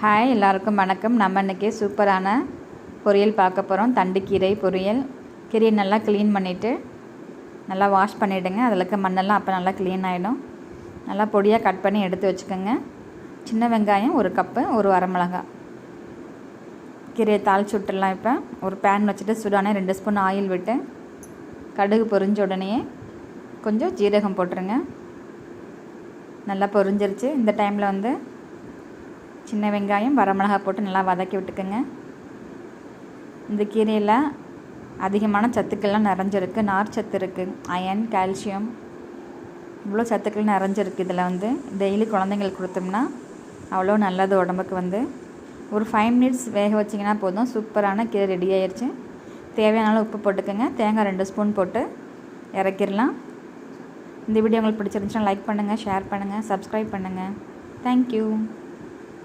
Hi எல்லாருக்கும் வணக்கம். நம்ம இன்றைக்கி சூப்பரான பொரியல் பார்க்க போகிறோம். தண்டுக்கீரை பொரியல். கீரையை நல்லா க்ளீன் பண்ணிவிட்டு நல்லா வாஷ் பண்ணிவிடுங்க. அதில் இருக்க மண்ணெல்லாம் அப்போ நல்லா க்ளீன் ஆகிடும். நல்லா பொடியாக கட் பண்ணி எடுத்து வச்சுக்கோங்க. சின்ன வெங்காயம் 1 கப்பு, ஒரு வரமிளகாய். கீரையை தாளிச்சு விட்டுடலாம். இப்போ ஒரு பேன் வச்சுட்டு சுடானே 2 ஸ்பூன் ஆயில் விட்டு கடுகு பொரிஞ்ச உடனே கொஞ்சம் ஜீரகம் போட்டுருங்க. நல்லா பொரிஞ்சிருச்சு. இந்த டைமில் சின்ன வெங்காயம் வரமிளகாய் போட்டு நல்லா வதக்கி விட்டுக்குங்க. இந்த கீரையில் அதிகமான சத்துக்கள்லாம் நிறைஞ்சிருக்கு. நார் சத்து இருக்குது, அயன், கால்சியம், இவ்வளோ சத்துக்கள் நிறைஞ்சிருக்கு. இதில் டெய்லி குழந்தைங்களுக்கு கொடுத்தோம்னா அவ்வளோ நல்லது உடம்புக்கு. ஒரு 5 மினிட்ஸ் வேக வச்சிங்கன்னா போதும். சூப்பரான கீரை ரெடி ஆயிடுச்சு. தேவையான உப்பு போட்டுக்கோங்க. தேங்காய் 2 ஸ்பூன் போட்டு இறக்கிடலாம். இந்த வீடியோ உங்களுக்கு பிடிச்சிருந்துச்சுன்னா லைக் பண்ணுங்கள், ஷேர் பண்ணுங்கள், சப்ஸ்கிரைப் பண்ணுங்கள். தேங்க்யூ.